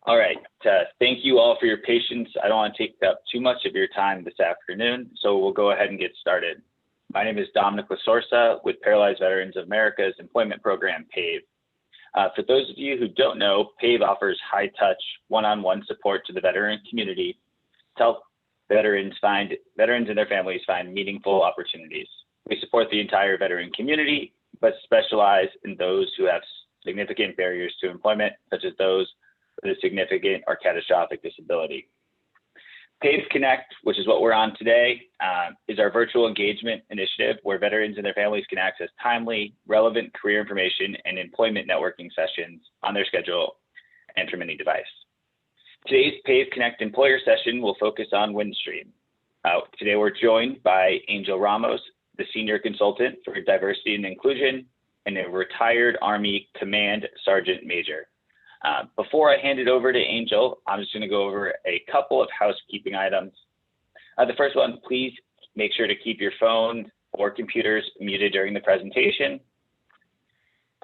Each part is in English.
All right. Thank you all for your patience. I don't want to take up too much of your time this afternoon, so we'll go ahead and get started. My name is Dominic Lasorsa with Paralyzed Veterans of America's employment program, PAVE. For those of you who don't know, PAVE offers high-touch, one-on-one support to the veteran community to help veterans and their families find meaningful opportunities. We support the entire veteran community, but specialize in those who have significant barriers to employment, such as those with a significant or catastrophic disability. PAVE Connect, which is what we're on today, is our virtual engagement initiative where veterans and their families can access timely, relevant career information and employment networking sessions on their schedule and from any device. Today's PAVE Connect employer session will focus on Windstream. Today we're joined by Angel Ramos, the Senior Consultant for Diversity and Inclusion and a retired Army Command Sergeant Major. Before I hand it over to Angel, I'm just going to go over a couple of housekeeping items. The first one, please make sure to keep your phone or computers muted during the presentation.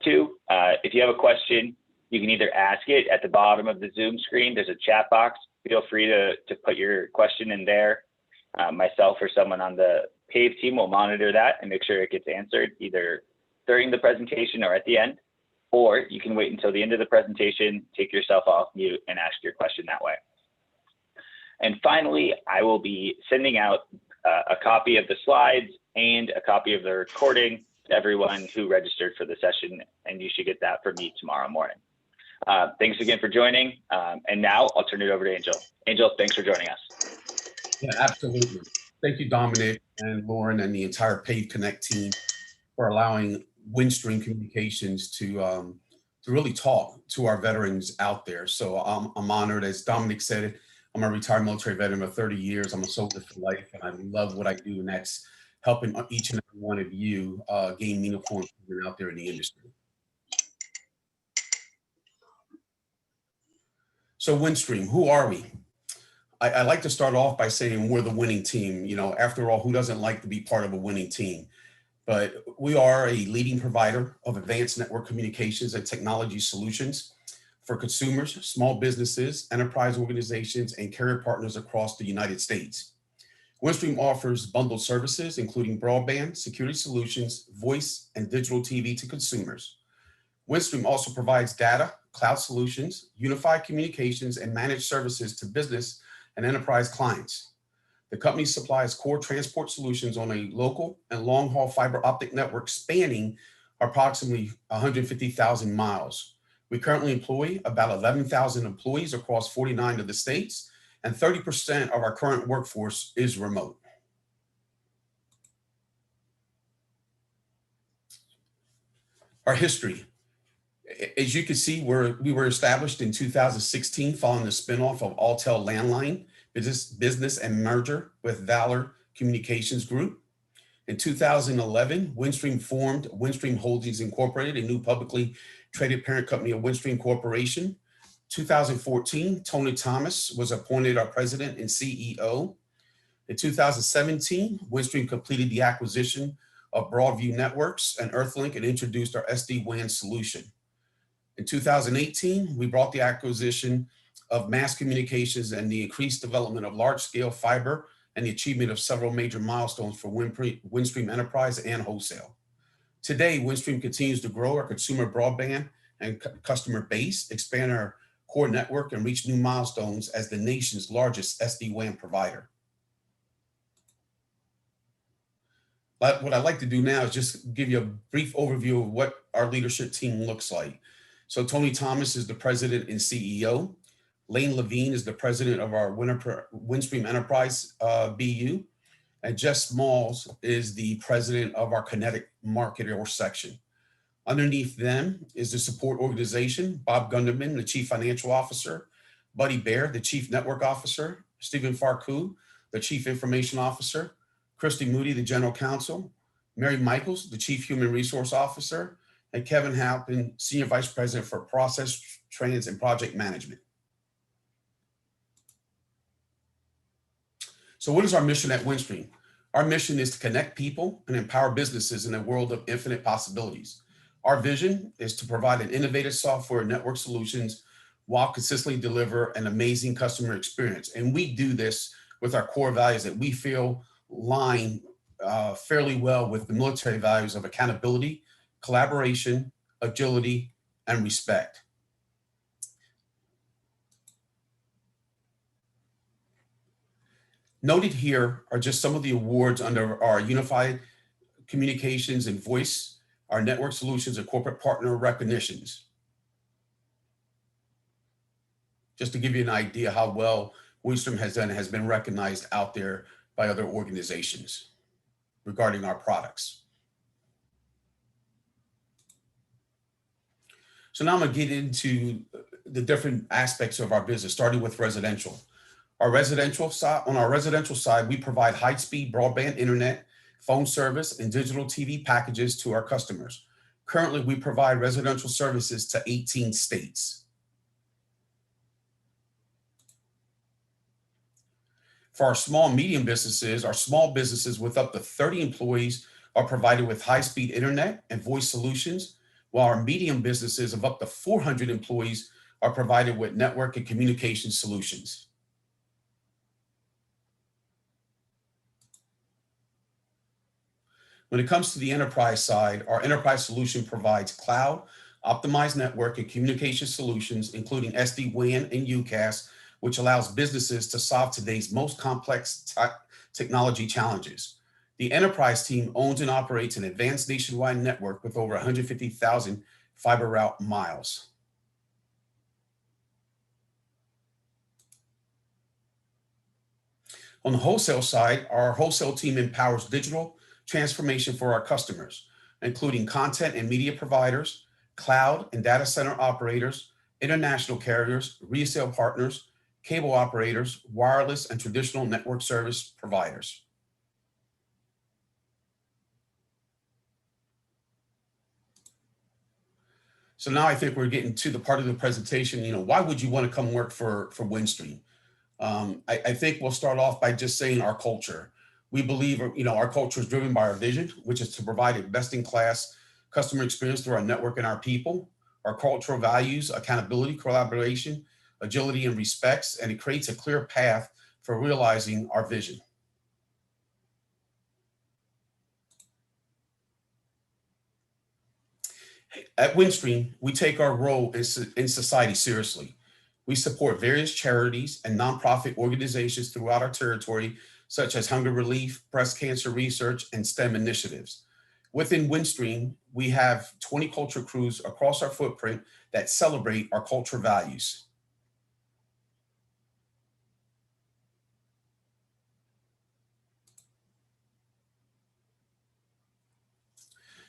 Two, if you have a question, you can either ask it at the bottom of the Zoom screen. There's a chat box. Feel free to put your question in there. Myself or someone on the PAVE team will monitor that and make sure it gets answered either during the presentation or at the end. Or you can wait until the end of the presentation, take yourself off mute and ask your question that way. And finally, I will be sending out a copy of the slides and a copy of the recording to everyone who registered for the session, and you should get that from me tomorrow morning. Thanks again for joining, and now I'll turn it over to Angel. Angel, thanks for joining us. Yeah, absolutely. Thank you, Dominic and Lauren and the entire PAVE Connect team for allowing Windstream Communications to really talk to our veterans out there. So I'm honored. As Dominic said, I'm a retired military veteran of 30 years. I'm a soldier for life, and I love what I do, and that's helping each and every one of you gain meaningful improvement out there in the industry. So Windstream, who are we? I like to start off by saying we're the winning team. You know, after all, who doesn't like to be part of a winning team? But we are a leading provider of advanced network communications and technology solutions for consumers, small businesses, enterprise organizations, and carrier partners across the United States. Windstream offers bundled services, including broadband, security solutions, voice, and digital TV to consumers. Windstream also provides data, cloud solutions, unified communications, and managed services to business and enterprise clients. The company supplies core transport solutions on a local and long-haul fiber optic network spanning approximately 150,000 miles. We currently employ about 11,000 employees across 49 of the states, and 30% of our current workforce is remote. Our history. As you can see, we were established in 2016 following the spinoff of Alltel Landline business and merger with Valor Communications Group. In 2011, Windstream formed Windstream Holdings Incorporated, a new publicly traded parent company of Windstream Corporation. 2014, Tony Thomas was appointed our president and CEO. In 2017, Windstream completed the acquisition of Broadview Networks and Earthlink and introduced our SD-WAN solution. In 2018, we brought the acquisition of mass communications and the increased development of large-scale fiber and the achievement of several major milestones for Windstream Enterprise and Wholesale. Today, Windstream continues to grow our consumer broadband and customer base, expand our core network, and reach new milestones as the nation's largest SD-WAN provider. What I'd like to do now is just give you a brief overview of what our leadership team looks like. So Tony Thomas is the president and CEO. Lane Levine is the president of our Windstream Enterprise BU, and Jess Smalls is the president of our Kinetic Market or section. Underneath them is the support organization, Bob Gunderman, the chief financial officer, Buddy Baird, the chief network officer, Stephen Farku, the chief information officer, Christy Moody, the general counsel, Mary Michaels, the chief human resource officer, and Kevin Halpin, senior vice president for process, trans, and project management. So what is our mission at Windstream? Our mission is to connect people and empower businesses in a world of infinite possibilities. Our vision is to provide an innovative software and network solutions while consistently deliver an amazing customer experience. And we do this with our core values that we feel line fairly well with the military values of accountability, collaboration, agility, and respect. Noted here are just some of the awards under our unified communications and voice, our network solutions and corporate partner recognitions. Just to give you an idea how well Windstream has done, has been recognized out there by other organizations regarding our products. So now I'm gonna get into the different aspects of our business, starting with residential. On our residential side, we provide high-speed broadband internet, phone service, and digital TV packages to our customers. Currently, we provide residential services to 18 states. For our small businesses with up to 30 employees are provided with high-speed internet and voice solutions, while our medium businesses of up to 400 employees are provided with network and communication solutions. When it comes to the enterprise side, our enterprise solution provides cloud, optimized network and communication solutions, including SD-WAN and UCaaS, which allows businesses to solve today's most complex technology challenges. The enterprise team owns and operates an advanced nationwide network with over 150,000 fiber route miles. On the wholesale side, our wholesale team empowers digital transformation for our customers, including content and media providers, cloud and data center operators, international carriers, resale partners, cable operators, wireless and traditional network service providers. So now I think we're getting to the part of the presentation, why would you want to come work for Windstream? I think we'll start off by just saying our culture. We believe, our culture is driven by our vision, which is to provide a best-in-class customer experience through our network and our people. Our cultural values, accountability, collaboration, agility, and respects, and it creates a clear path for realizing our vision. At Windstream, we take our role in society seriously. We support various charities and nonprofit organizations throughout our territory, such as hunger relief, breast cancer research, and STEM initiatives. Within Windstream, we have 20 culture crews across our footprint that celebrate our cultural values.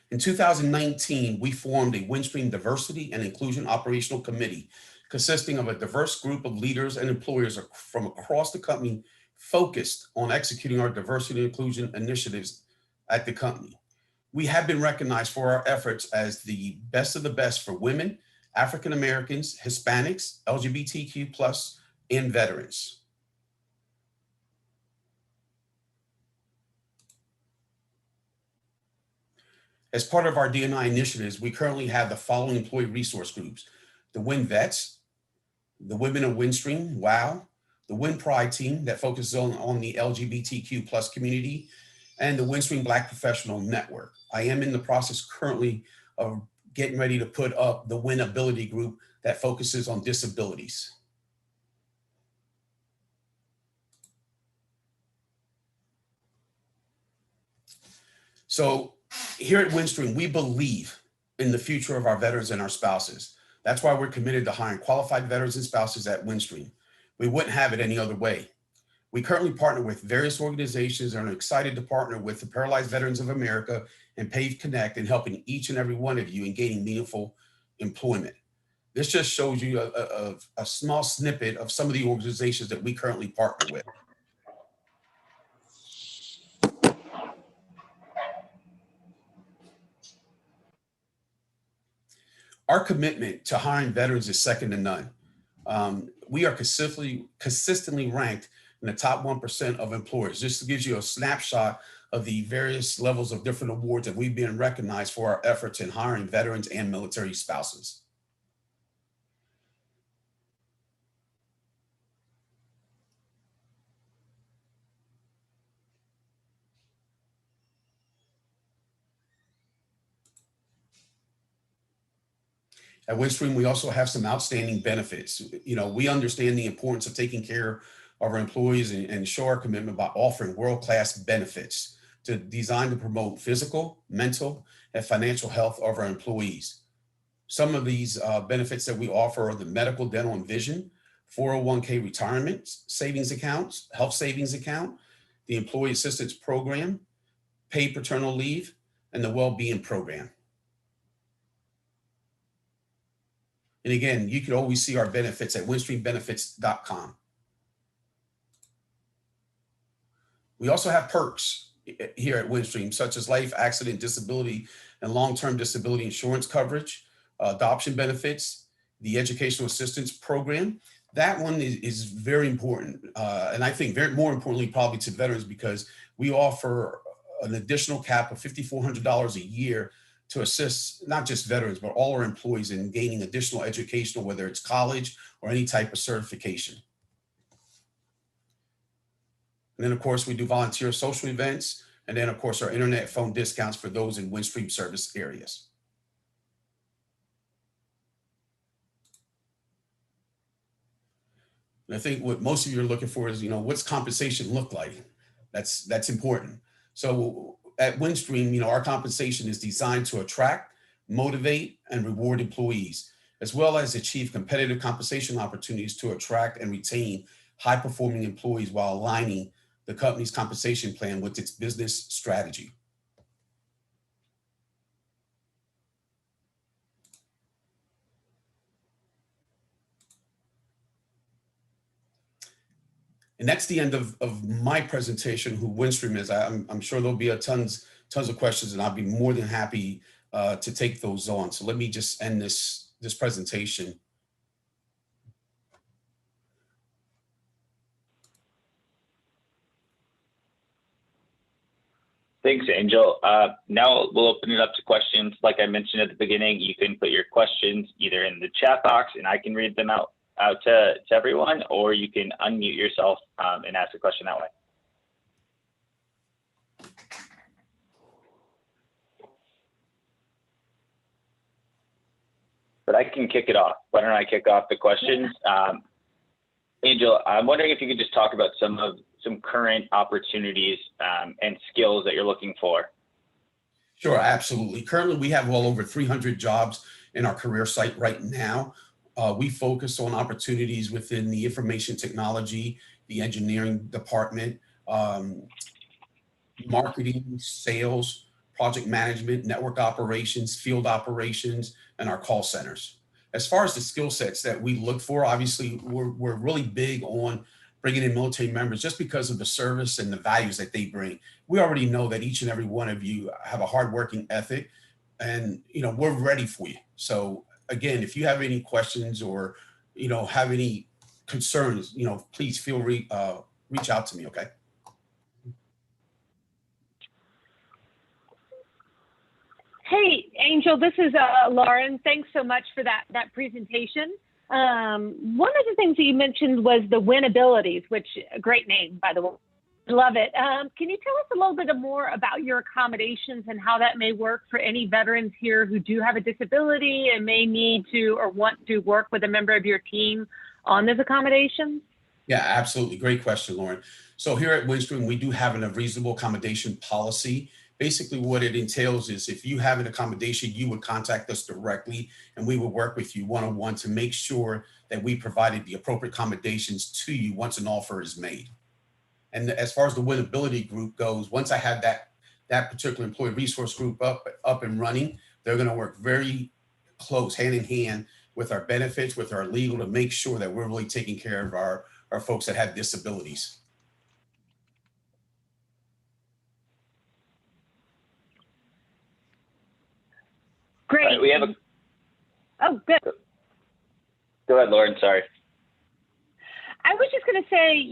In 2019, we formed a Windstream Diversity and Inclusion Operational Committee consisting of a diverse group of leaders and employers from across the company focused on executing our diversity and inclusion initiatives at the company. We have been recognized for our efforts as the best of the best for women, African Americans, Hispanics, LGBTQ+, and veterans. As part of our D&I initiatives, we currently have the following employee resource groups: the Wind Vets, the Women of Windstream, WOW, the Wind Pride team that focuses on the LGBTQ+ community, and the Windstream Black Professional Network. I am in the process currently of getting ready to put up the Win Ability group that focuses on disabilities. So here at Windstream, we believe in the future of our veterans and our spouses. That's why we're committed to hiring qualified veterans and spouses at Windstream. We wouldn't have it any other way. We currently partner with various organizations and are excited to partner with the Paralyzed Veterans of America and Pave Connect in helping each and every one of you in gaining meaningful employment. This just shows you a small snippet of some of the organizations that we currently partner with. Our commitment to hiring veterans is second to none. We are consistently ranked in the top 1% of employers. This gives you a snapshot of the various levels of different awards that we've been recognized for our efforts in hiring veterans and military spouses. At Windstream, we also have some outstanding benefits. We understand the importance of taking care of our employees and show our commitment by offering world-class benefits designed to promote physical, mental, and financial health of our employees. Some of these benefits that we offer are the medical, dental, and vision, 401k retirement savings accounts, health savings account, the employee assistance program, paid paternal leave, and the well-being program. And again, you can always see our benefits at windstreambenefits.com. We also have perks here at Windstream, such as life, accident, disability, and long-term disability insurance coverage, adoption benefits, the educational assistance program. That one is very important. And I think more importantly, probably to veterans, because we offer an additional cap of $5,400 a year to assist not just veterans, but all our employees in gaining additional educational, whether it's college or any type of certification. And then, of course, we do volunteer social events. And then, of course, our internet phone discounts for those in Windstream service areas. And I think what most of you are looking for is, what's compensation look like? That's important. So at Windstream, our compensation is designed to attract, motivate, and reward employees, as well as achieve competitive compensation opportunities to attract and retain high-performing employees while aligning the company's compensation plan with its business strategy. And that's the end of my presentation, who Windstream is. I'm sure there'll be tons of questions, and I'll be more than happy to take those on. So let me just end this presentation. Thanks, Angel. Now we'll open it up to questions. Like I mentioned at the beginning, you can put your questions either in the chat box and I can read them out to everyone, or you can unmute yourself and ask a question that way. But I can kick it off. Why don't I kick off the questions? Angel, I'm wondering if you could just talk about some current opportunities and skills that you're looking for. Sure, absolutely. Currently, we have well over 300 jobs in our career site right now. We focus on opportunities within the information technology, the engineering department, marketing, sales, project management, network operations, field operations, and our call centers. As far as the skill sets that we look for, obviously, we're really big on bringing in military members just because of the service and the values that they bring. We already know that each and every one of you have a hardworking ethic, and we're ready for you. So again, if you have any questions or have any concerns, please feel reach out to me. Okay. Hey, Angel, this is Lauren. Thanks so much for that presentation. One of the things that you mentioned was the win abilities, which a great name, by the way. Love it. Can you tell us a little bit more about your accommodations and how that may work for any veterans here who do have a disability and may need to or want to work with a member of your team on those accommodations? Yeah, absolutely. Great question, Lauren. So here at Windstream, we do have a reasonable accommodation policy. Basically, what it entails is if you have an accommodation, you would contact us directly and we would work with you one-on-one to make sure that we provided the appropriate accommodations to you once an offer is made. And as far as the winnability group goes, once I have that particular employee resource group up and running, they're going to work very close, hand in hand with our benefits, with our legal, to make sure that we're really taking care of our folks that have disabilities. Great. Right, we have a. Oh, good. Go ahead, Lauren. Sorry. I was just going to say,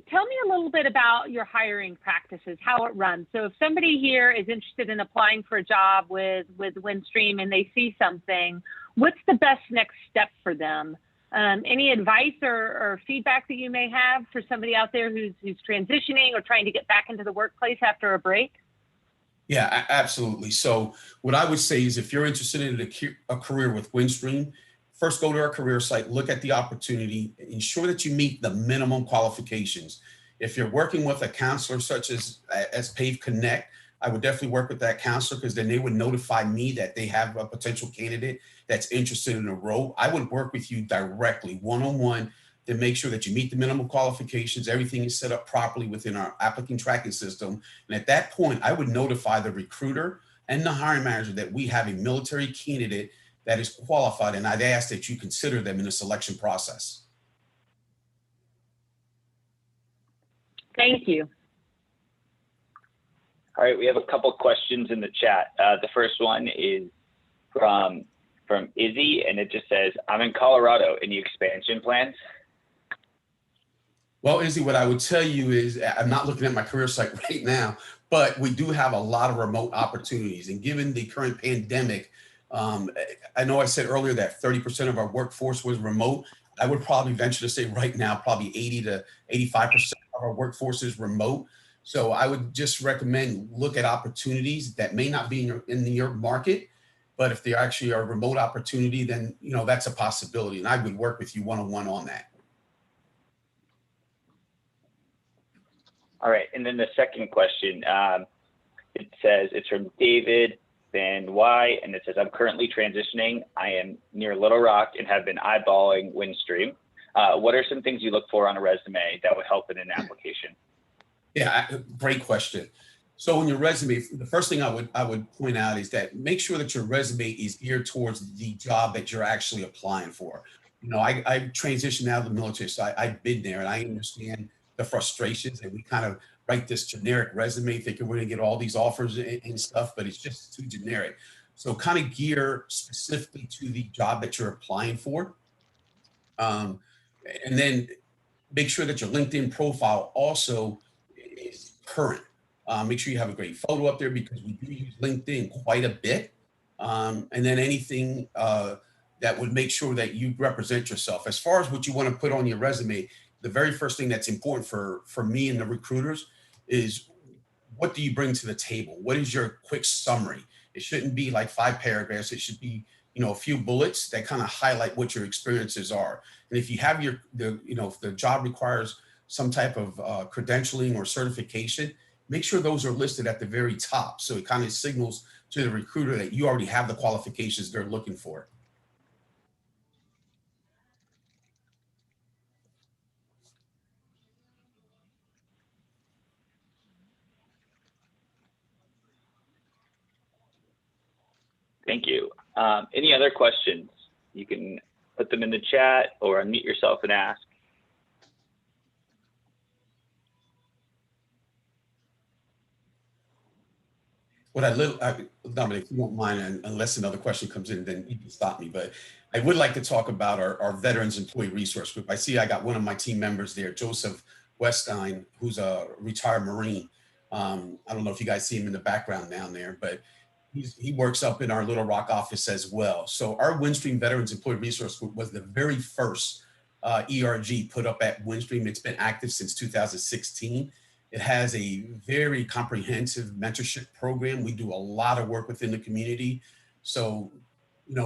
tell me a little bit about your hiring practices, how it runs. So if somebody here is interested in applying for a job with Windstream and they see something, what's the best next step for them? Any advice or feedback that you may have for somebody out there who's transitioning or trying to get back into the workplace after a break? Yeah, absolutely. So what I would say is if you're interested in a career with Windstream, first go to our career site, look at the opportunity, ensure that you meet the minimum qualifications. If you're working with a counselor such as Pave Connect, I would definitely work with that counselor because then they would notify me that they have a potential candidate that's interested in a role. I would work with you directly, one-on-one, to make sure that you meet the minimum qualifications, everything is set up properly within our applicant tracking system. And at that point, I would notify the recruiter and the hiring manager that we have a military candidate that is qualified, and I'd ask that you consider them in the selection process. Thank you. All right, we have a couple questions in the chat. The first one is from Izzy, and it just says, I'm in Colorado. Any expansion plans? Well, Izzy, what I would tell you is I'm not looking at my career site right now, but we do have a lot of remote opportunities. And given the current pandemic, I know I said earlier that 30% of our workforce was remote. I would probably venture to say right now, probably 80 to 85% of our workforce is remote. So I would just recommend look at opportunities that may not be in your market, but if they actually are a remote opportunity, then that's a possibility. And I would work with you one-on-one on that. All right, and then the second question, it says, it's from David Van Y, and it says, I'm currently transitioning. I am near Little Rock and have been eyeballing Windstream. What are some things you look for on a resume that would help in an application? Yeah, great question. So in your resume, the first thing I would point out is that make sure that your resume is geared towards the job that you're actually applying for. I transitioned out of the military, so I've been there and I understand the frustrations, and we kind of write this generic resume thinking we're going to get all these offers and stuff, but it's just too generic. So kind of gear specifically to the job that you're applying for. And then make sure that your LinkedIn profile also is current. Make sure you have a great photo up there because we do use LinkedIn quite a bit. And then anything that would make sure that you represent yourself. As far as what you want to put on your resume, the very first thing that's important for me and the recruiters is what do you bring to the table? What is your quick summary? It shouldn't be like 5 paragraphs. It should be, a few bullets that kind of highlight what your experiences are. And if you have if the job requires some type of credentialing or certification, make sure those are listed at the very top. So it kind of signals to the recruiter that you already have the qualifications they're looking for. Thank you. Any other questions? You can put them in the chat or unmute yourself and ask. Dominic, if you won't mind, unless another question comes in, then you can stop me. But I would like to talk about our Veterans Employee Resource Group. I see I got one of my team members there, Joseph Weststein, who's a retired Marine. I don't know if you guys see him in the background down there, but he works up in our Little Rock office as well. So our Windstream Veterans Employee Resource Group was the very first ERG put up at Windstream. It's been active since 2016. It has a very comprehensive mentorship program. We do a lot of work within the community. So,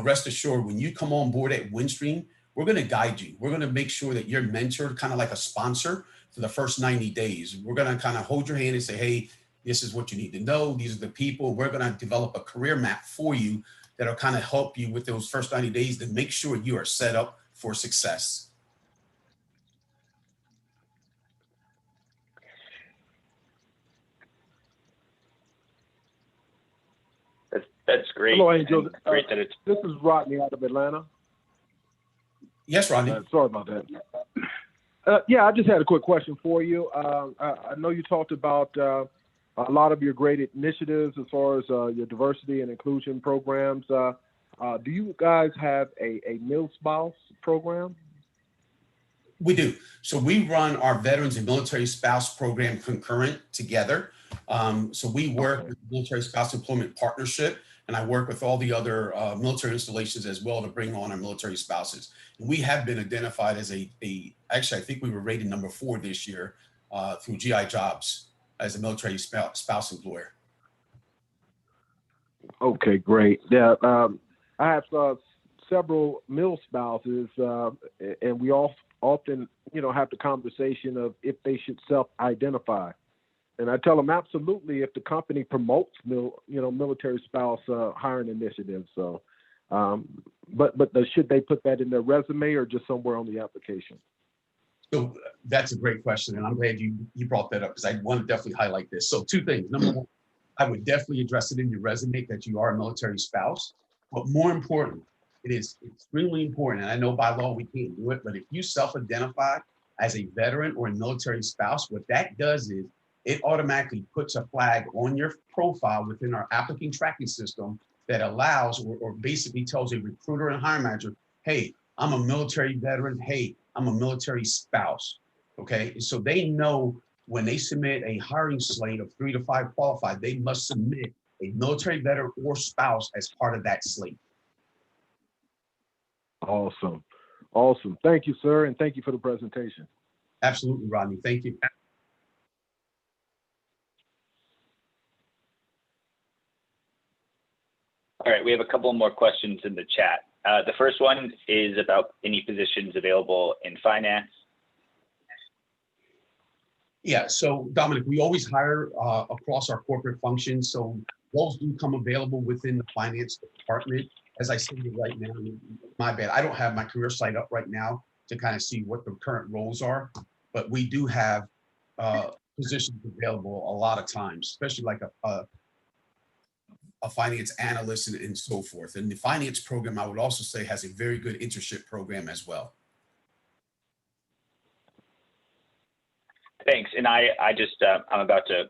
rest assured, when you come on board at Windstream, we're going to guide you. We're going to make sure that you're mentored kind of like a sponsor for the first 90 days. We're going to kind of hold your hand and say, hey, this is what you need to know. These are the people. We're going to develop a career map for you that'll kind of help you with those first 90 days to make sure you are set up for success. That's great. Hello, Angel. Great that it's. This is Rodney out of Atlanta. Yes, Rodney. Sorry about that. Yeah, I just had a quick question for you. I know you talked about a lot of your great initiatives as far as your diversity and inclusion programs. Do you guys have a mil spouse program? We do. So we run our veterans and military spouse program concurrent together. So we work with the Military Spouse Employment Partnership, and I work with all the other military installations as well to bring on our military spouses. And we have been identified as actually, I think we were rated number 4 this year through GI Jobs as a military spouse employer. Okay, great. Yeah, I have several mill spouses, and we all often, have the conversation of if they should self-identify. And I tell them absolutely if the company promotes military spouse hiring initiatives. So, but should they put that in their resume or just somewhere on the application? So that's a great question, and I'm glad you brought that up because I want to definitely highlight this. So two things. Number one, I would definitely address it in your resume that you are a military spouse. But more important, it is extremely important, and I know by law we can't do it, but if you self-identify as a veteran or a military spouse, what that does is it automatically puts a flag on your profile within our applicant tracking system that allows or basically tells a recruiter and hiring manager, hey, I'm a military veteran. Hey, I'm a military spouse. Okay. So they know when they submit a hiring slate of 3 to 5 qualified, they must submit a military veteran or spouse as part of that slate. Awesome. Awesome. Thank you, sir. And thank you for the presentation. Absolutely, Rodney. Thank you. All right, we have a couple more questions in the chat. The first one is about any positions available in finance. Yeah, so Dominic, we always hire across our corporate functions. So roles do come available within the finance department. As I stated right now, my bad, I don't have my career site up right now to kind of see what the current roles are, but we do have positions available a lot of times, especially like a finance analyst and so forth. And the finance program, I would also say, has a very good internship program as well. Thanks. And I just, I'm about to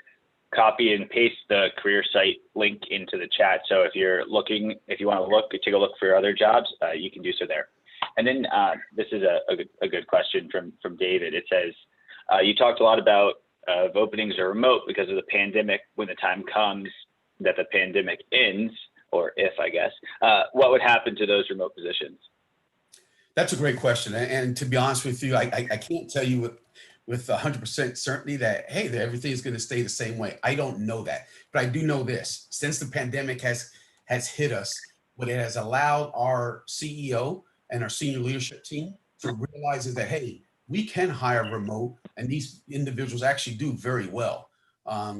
copy and paste the career site link into the chat. So if you're looking, if you want to take a look for other jobs, you can do so there. And then this is a good question from David. It says, you talked a lot about if openings are remote because of the pandemic. When the time comes that the pandemic ends, or if, I guess, what would happen to those remote positions? That's a great question. And to be honest with you, I can't tell you with 100% certainty that, hey, everything is going to stay the same way. I don't know that. But I do know this. Since the pandemic has hit us, what it has allowed our CEO and our senior leadership team to realize is that, hey, we can hire remote, and these individuals actually do very well.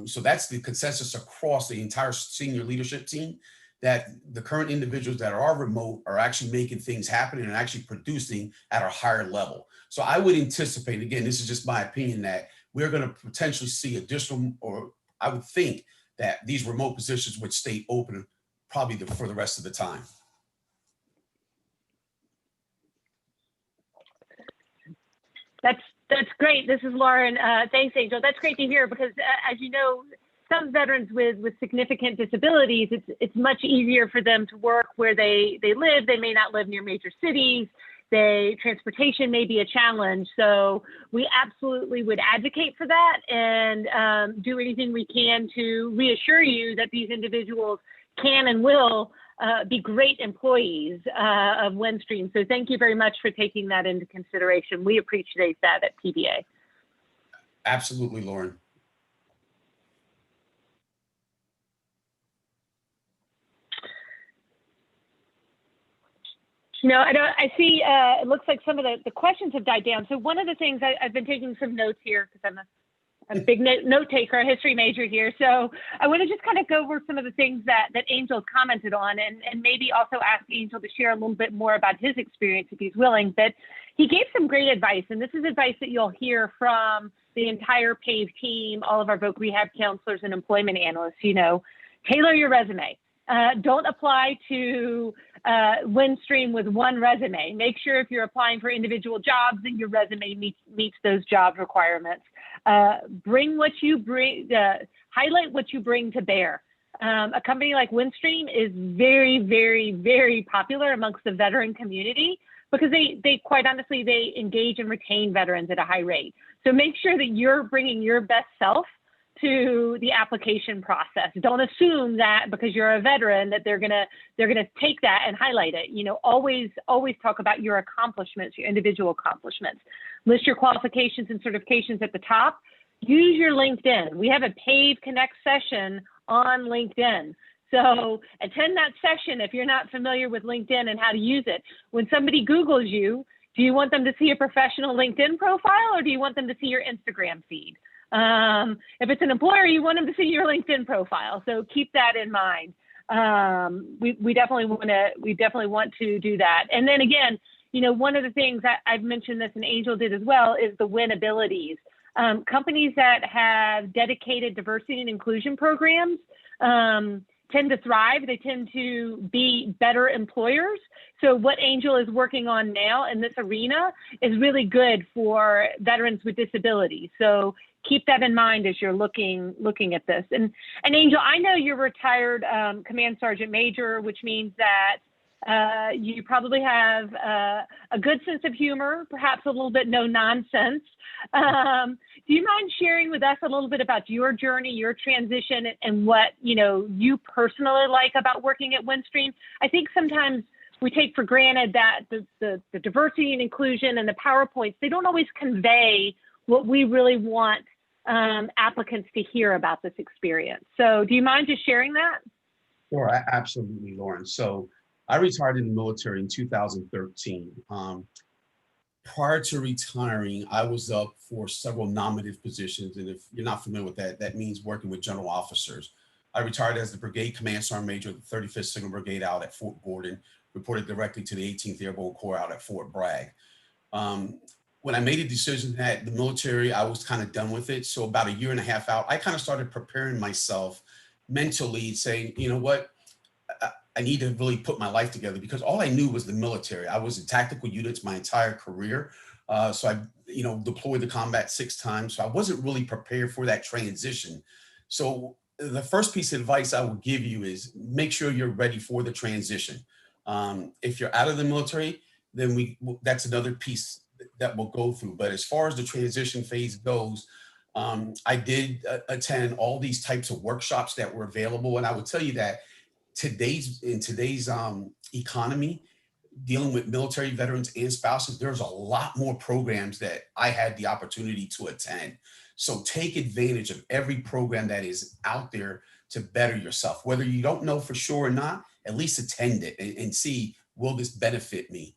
So that's the consensus across the entire senior leadership team, that the current individuals that are remote are actually making things happen and actually producing at a higher level. So I would anticipate, again, this is just my opinion, that we're going to potentially see additional, or I would think that these remote positions would stay open probably for the rest of the time. That's great. This is Lauren. Thanks, Angel. That's great to hear because, as you know, some veterans with significant disabilities, it's much easier for them to work where they live. They may not live near major cities. Transportation may be a challenge. So we absolutely would advocate for that and do anything we can to reassure you that these individuals can and will be great employees of Windstream. So thank you very much for taking that into consideration. We appreciate that at PBA. Absolutely, Lauren. No, I see, it looks like some of the questions have died down. So one of the things I've been taking some notes here because I'm a big note taker, a history major here. So I want to just kind of go over some of the things that Angel's commented on and maybe also ask Angel to share a little bit more about his experience if he's willing. But he gave some great advice, and this is advice that you'll hear from the entire PAVE team, all of our voc rehab counselors and employment analysts. Tailor your resume. Don't apply to Windstream with one resume. Make sure if you're applying for individual jobs that your resume meets those job requirements. Bring what you bring, highlight what you bring to bear. A company like Windstream is very, very, very popular amongst the veteran community because they quite honestly, they engage and retain veterans at a high rate. So make sure that you're bringing your best self to the application process. Don't assume that because you're a veteran that they're gonna take that and highlight it. Always talk about your accomplishments, your individual accomplishments. List your qualifications and certifications at the top. Use your LinkedIn. We have a PAVE Connect session on LinkedIn. So attend that session if you're not familiar with LinkedIn and how to use it. When somebody Googles you, do you want them to see a professional LinkedIn profile, or do you want them to see your Instagram feed? If it's an employer, you want them to see your LinkedIn profile. So keep that in mind. We definitely want to do that. And then again, one of the things that I've mentioned this and Angel did as well is the win abilities. Companies that have dedicated diversity and inclusion programs tend to thrive. They tend to be better employers. So what Angel is working on now in this arena is really good for veterans with disabilities. So keep that in mind as you're looking at this. And Angel, I know you're retired Command Sergeant Major, which means that you probably have a good sense of humor, perhaps a little bit no nonsense. Do you mind sharing with us a little bit about your journey, your transition, and what you personally like about working at Windstream? I think sometimes we take for granted that the diversity and inclusion and the PowerPoints, they don't always convey what we really want applicants to hear about this experience. So do you mind just sharing that? Sure, absolutely, Lauren. So I retired in the military in 2013. Prior to retiring, I was up for several nominative positions. And if you're not familiar with that, that means working with general officers. I retired as the Brigade Command Sergeant Major of the 35th Signal Brigade out at Fort Gordon, reported directly to the 18th Airborne Corps out at Fort Bragg. When I made a decision at the military, I was kind of done with it. So about a year and a half out, I kind of started preparing myself mentally, saying, you know what, I need to really put my life together, because all I knew was the military. I was in tactical units my entire career. So I, deployed to combat 6 times. So I wasn't really prepared for that transition. So the first piece of advice I will give you is make sure you're ready for the transition. If you're out of the military, then that's another piece that we'll go through. But as far as the transition phase goes, I did attend all these types of workshops that were available. And I would tell you that in today's economy, dealing with military veterans and spouses, there's a lot more programs that I had the opportunity to attend. So take advantage of every program that is out there to better yourself. Whether you don't know for sure or not, at least attend it and see, will this benefit me?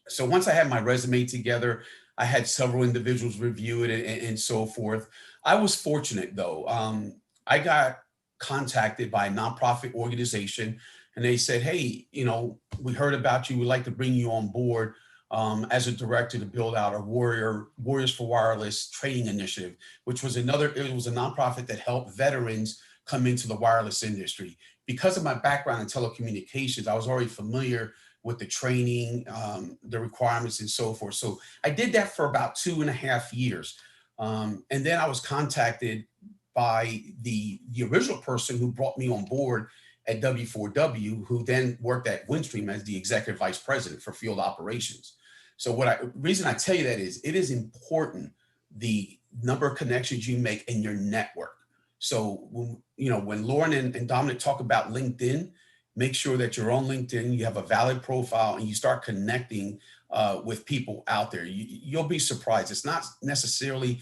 So once I had my resume together, I had several individuals review it and so forth. I was fortunate though. I got contacted by a nonprofit organization, and they said, hey, we heard about you. We'd like to bring you on board as a director to build out a Warriors for Wireless training initiative, which was it was a nonprofit that helped veterans come into the wireless industry. Because of my background in telecommunications, I was already familiar with the training, the requirements and so forth. So I did that for about 2.5 years. And then I was contacted by the original person who brought me on board at W4W, who then worked at Windstream as the executive vice president for field operations. So reason I tell you that is, it is important the number of connections you make in your network. So when Lauren and Dominic talk about LinkedIn, make sure that you're on LinkedIn, you have a valid profile, and you start connecting with people out there. You'll be surprised. It's not necessarily,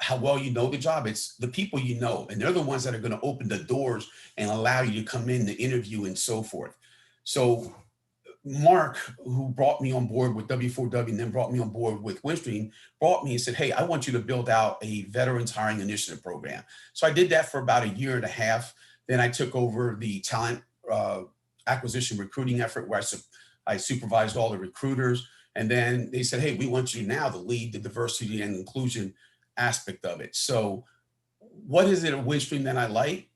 how well you know the job, it's the people you know, and they're the ones that are going to open the doors and allow you to come in the interview and so forth. So Mark, who brought me on board with W4W and then brought me on board with Windstream, brought me and said, hey, I want you to build out a veterans hiring initiative program. So I did that for about 1.5 years. Then I took over the talent acquisition recruiting effort, where I supervised all the recruiters. And then they said, hey, we want you now to lead the diversity and inclusion aspect of it. So what is it at Windstream that I like?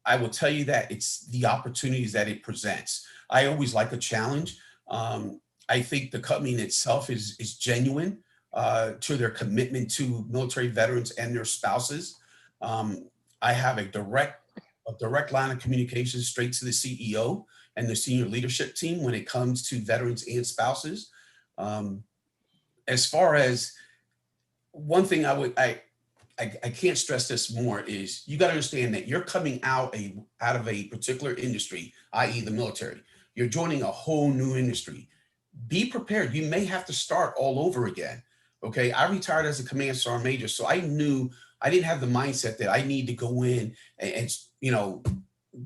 I will tell you that it's the opportunities that it presents. I always like a challenge. I think the company in itself is genuine to their commitment to military veterans and their spouses. I have a direct line of communication straight to the CEO and the senior leadership team when it comes to veterans and spouses. As far as one thing I can't stress this more is, you got to understand that you're coming out of a particular industry, i.e. the military. You're joining a whole new industry. Be prepared. You may have to start all over again. Okay. I retired as a Command Sergeant Major, so I knew I didn't have the mindset that I need to go in and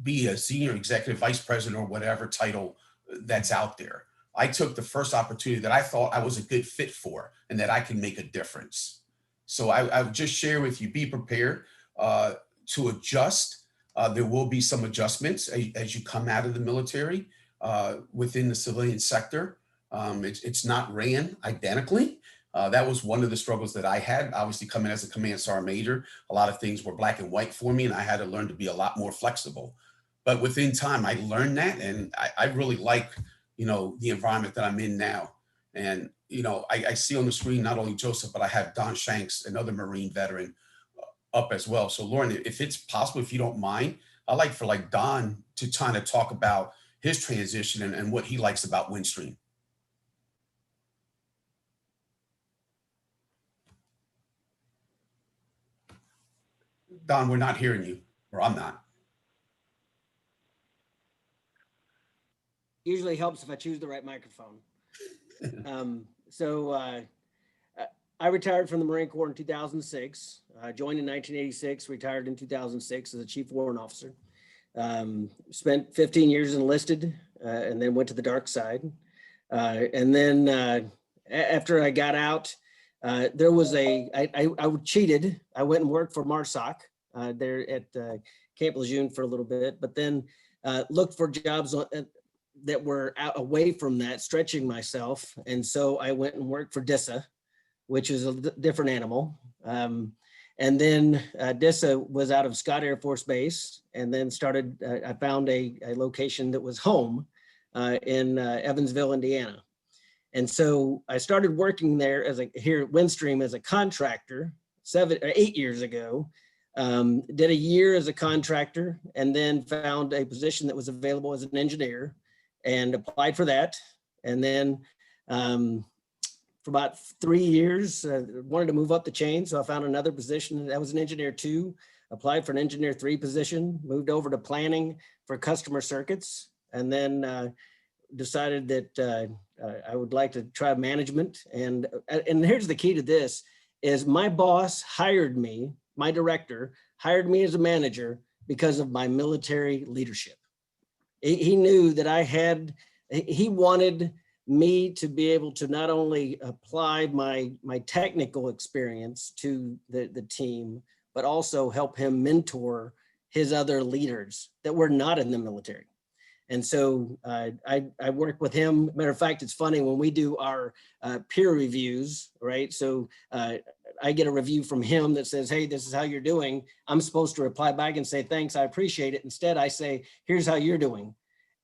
be a senior executive vice president or whatever title that's out there. I took the first opportunity that I thought I was a good fit for and that I can make a difference. So I would just share with you, be prepared to adjust. There will be some adjustments as you come out of the military within the civilian sector. It's not ran identically. That was one of the struggles that I had. Obviously, coming as a command sergeant major, a lot of things were black and white for me, and I had to learn to be a lot more flexible. But within time, I learned that, and I really like, the environment that I'm in now. And I see on the screen not only Joseph, but I have Don Shanks, another Marine veteran, up as well. So, Lauren, if it's possible, if you don't mind, I'd like for Don to kind of talk about his transition and what he likes about Windstream. Don, we're not hearing you, or I'm not. Usually helps if I choose the right microphone. I retired from the Marine Corps in 2006. I joined in 1986, retired in 2006 as a chief warrant officer. Spent 15 years enlisted and then went to the dark side. After I got out, there was I cheated. I went and worked for MARSOC there at Camp Lejeune for a little bit, but then looked for jobs that were away from that, stretching myself. And so I went and worked for DISA, which is a different animal. And then DISA was out of Scott Air Force Base, and then I found a location that was home in Evansville, Indiana. And so I started working there here at Windstream as a contractor 8 years ago. Did a year as a contractor, and then found a position that was available as an engineer and applied for that. And then for about 3 years, wanted to move up the chain. So I found another position that was an engineer 2, applied for an engineer 3 position, moved over to planning for customer circuits, and then decided that I would like to try management. And here's the key to this is my boss hired me, my director hired me as a manager because of my military leadership. He knew that he wanted me to be able to not only apply my technical experience to the team, but also help him mentor his other leaders that were not in the military. And so I work with him. Matter of fact, it's funny when we do our peer reviews, right? So I get a review from him that says, hey, this is how you're doing. I'm supposed to reply back and say, thanks, I appreciate it. Instead, I say, here's how you're doing.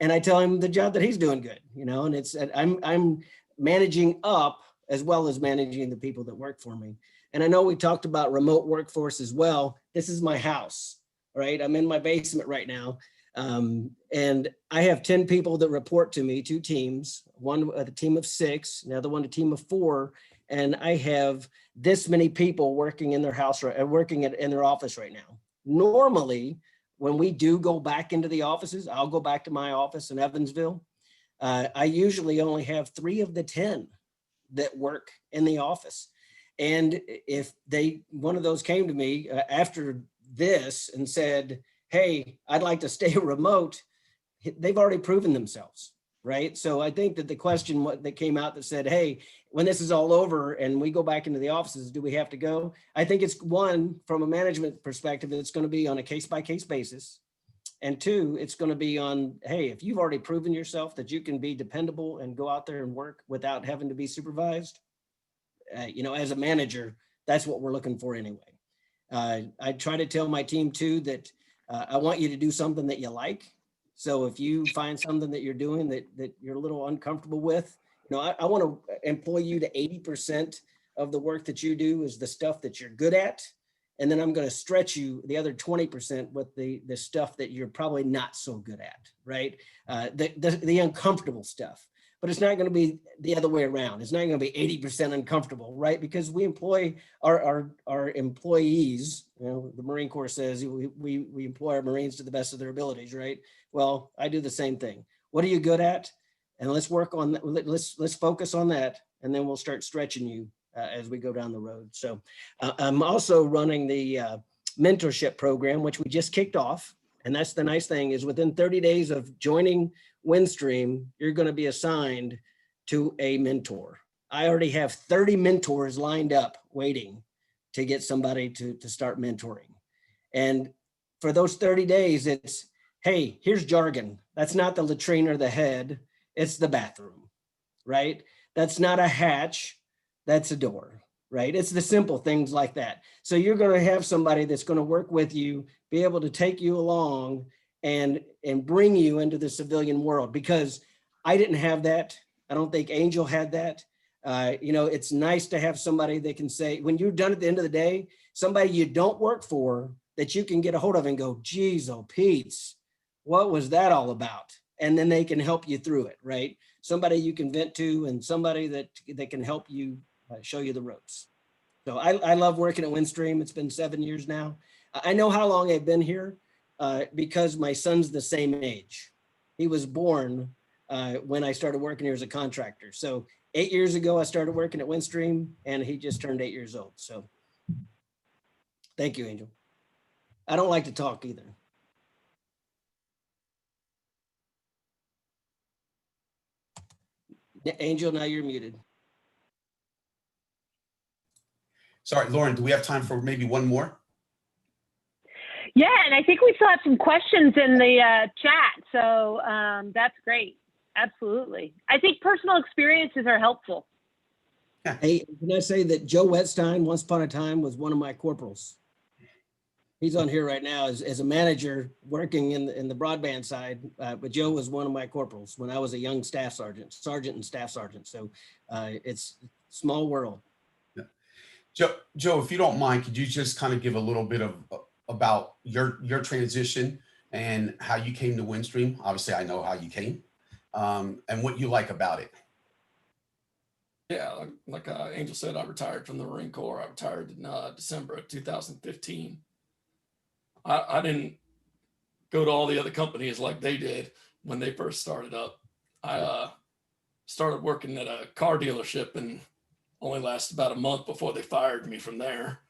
And I tell him the job that he's doing good, and I'm managing up as well as managing the people that work for me. And I know we talked about remote workforce as well. This is my house, right? I'm in my basement right now. And I have 10 people that report to me, 2 teams, one a team of 6, another one a team of 4. And I have this many people working in their house, working in their office right now. Normally, when we do go back into the offices, I'll go back to my office in Evansville. I usually only have 3 of the 10 that work in the office. And if one of those came to me after this and said, hey, I'd like to stay remote, they've already proven themselves, right? So I think that the question that came out that said, hey, when this is all over and we go back into the offices, do we have to go? I think it's one, from a management perspective, it's going to be on a case-by-case basis. And 2, it's going to be on, hey, if you've already proven yourself that you can be dependable and go out there and work without having to be supervised, as a manager, that's what we're looking for anyway. I try to tell my team too that I want you to do something that you like. So if you find something that you're doing that you're a little uncomfortable with, I want to employ you to 80% of the work that you do is the stuff that you're good at. And then I'm going to stretch you the other 20% with the stuff that you're probably not so good at, right? The uncomfortable stuff. But it's not going to be the other way around. It's not going to be 80% uncomfortable, right? Because we employ our employees. The Marine Corps says we employ our Marines to the best of their abilities, right? Well, I do the same thing. What are you good at? And let's work on that. Let's focus on that, and then we'll start stretching you as we go down the road. So I'm also running the mentorship program, which we just kicked off. And that's the nice thing is within 30 days of joining Windstream, you're going to be assigned to a mentor. I already have 30 mentors lined up waiting to get somebody to start mentoring. And for those 30 days, it's, hey, here's jargon. That's not the latrine or the head. It's the bathroom, right? That's not a hatch. That's a door, right? It's the simple things like that. So you're going to have somebody that's going to work with you, be able to take you along and bring you into the civilian world, because I didn't have that. I don't think Angel had that. You know, it's nice to have somebody that can say, when you're done at the end of the day, somebody you don't work for that you can get a hold of and go, geez, oh, Pete's, what was that all about? And then they can help you through it, right? Somebody you can vent to and somebody that can help you show you the ropes. So I love working at Windstream. It's been 7 years now. I know how long I've been here because my son's the same age. He was born when I started working here as a contractor. So 8 years ago, I started working at Windstream and he just turned 8 years old. So thank you, Angel. I don't like to talk either. Angel, now you're muted. Sorry, Lauren, do we have time for maybe one more? Yeah, and I think we still have some questions in the chat. So that's great. Absolutely. I think personal experiences are helpful. Yeah. Hey, can I say that Joe Wetstein, once upon a time, was one of my corporals. He's on here right now as a manager working in the broadband side, but Joe was one of my corporals when I was a young staff sergeant and staff sergeant. So it's a small world. Yeah. Joe, if you don't mind, could you just kind of give a little bit of about your transition and how you came to Windstream? Obviously, I know how you came and what you like about it. Yeah, like Angel said, I retired from the Marine Corps. I retired in December of 2015. I didn't go to all the other companies like they did when they first started up. I started working at a car dealership and only lasted about a month before they fired me from there.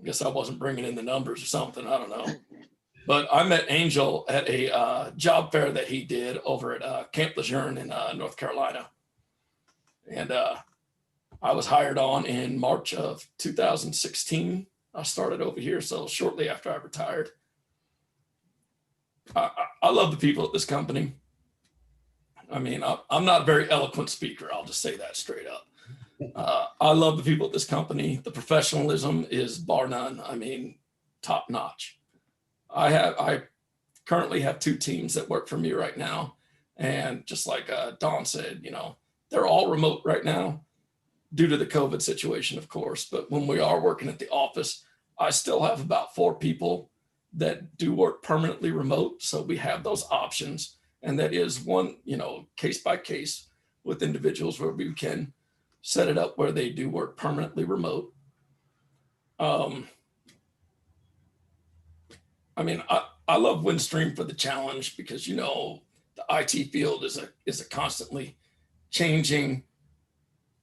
I guess I wasn't bringing in the numbers or something. I don't know. But I met Angel at a job fair that he did over at Camp Lejeune in North Carolina. And I was hired on in March of 2016. I started over here, so shortly after I retired. I love the people at this company. I mean, I'm not a very eloquent speaker. I'll just say that straight up. I love the people at this company. The professionalism is bar none. I mean, top notch. I currently have 2 teams that work for me right now. And just like Don said, you know, they're all remote right now due to the COVID situation, of course. But when we are working at the office, I still have about 4 people that do work permanently remote. So we have those options. And that is one, you know, case by case with individuals where we can set it up where they do work permanently remote. I mean, I love Windstream for the challenge because, you know, the IT field is a constantly changing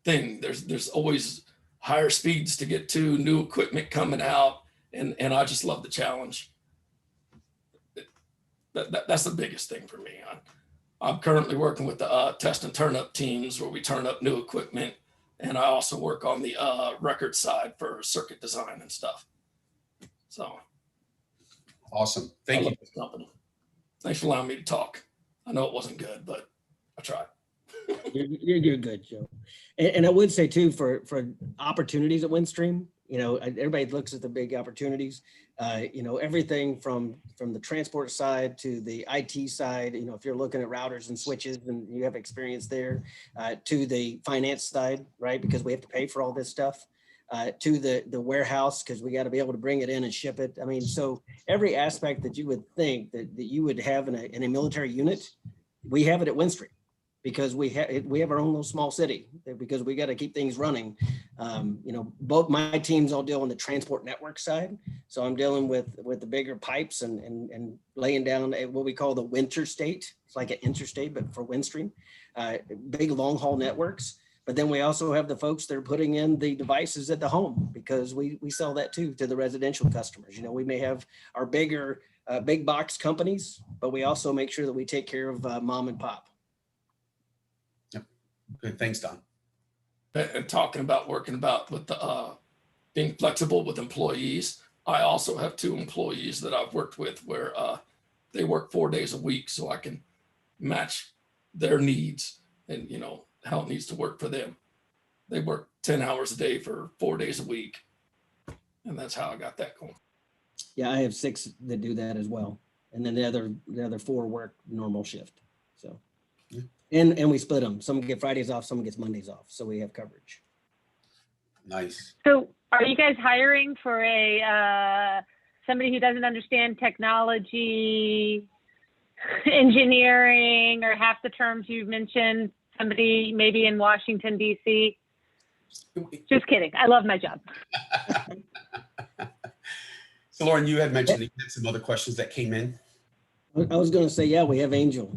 thing. There's always higher speeds to get to, new equipment coming out, and I just love the challenge. That's the biggest thing for me. I'm currently working with the test and turn up teams where we turn up new equipment, and I also work on the record side for circuit design and stuff. So Awesome. Thank you. This company. Thanks for allowing me to talk. I know it wasn't good, but I tried. You're good, Joe. And I would say too, for opportunities at Windstream, you know, everybody looks at the big opportunities, you know, everything from the transport side to the IT side, you know, if you're looking at routers and switches and you have experience there, to the finance side, right? Because we have to pay for all this stuff, to the warehouse, because we got to be able to bring it in and ship it. I mean, so every aspect that you would think that you would have in a military unit, we have it at Windstream. Because we have our own little small city, because we got to keep things running. You know, both my teams all deal on the transport network side. So I'm dealing with the bigger pipes and laying down what we call the winter state. It's like an interstate, but for Windstream, big long haul networks. But then we also have the folks that are putting in the devices at the home, because we sell that too to the residential customers. You know, we may have our bigger big box companies, but we also make sure that we take care of mom and pop. Good. Thanks, Don. And talking about working about with the being flexible with employees, I also have 2 employees that I've worked with where they work 4 days a week, so I can match their needs and how it needs to work for them. They work 10 hours a day for 4 days a week, and that's how I got that going. Yeah, I have 6 that do that as well, and then the other 4 work normal shift. So, Yeah. and we split them. Someone get Fridays off, someone gets Mondays off, so we have coverage. Nice. So are you guys hiring for somebody who doesn't understand technology, engineering, or half the terms you've mentioned, somebody maybe in Washington, D.C.? Just kidding. I love my job. So Lauren, you had mentioned that you had some other questions that came in. I was going to say, yeah, we have Angel.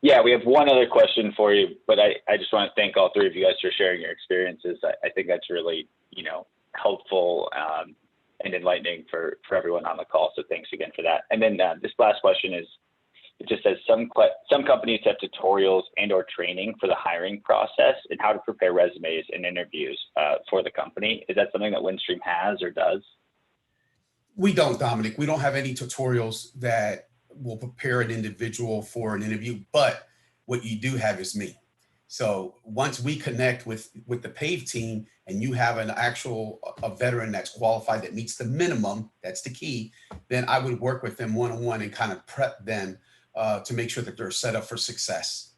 Yeah, we have one other question for you, but I just want to thank all 3 of you guys for sharing your experiences. I think that's really, helpful and enlightening for everyone on the call. So thanks again for that. And then this last question is, it just says some companies have tutorials and or training for the hiring process and how to prepare resumes and interviews for the company. Is that something that Windstream has or does? We don't, Dominic. We don't have any tutorials that will prepare an individual for an interview, but what you do have is me. So once we connect with the PAVE team and you have a veteran that's qualified that meets the minimum, that's the key, then I would work with them one-on-one and kind of prep them to make sure that they're set up for success.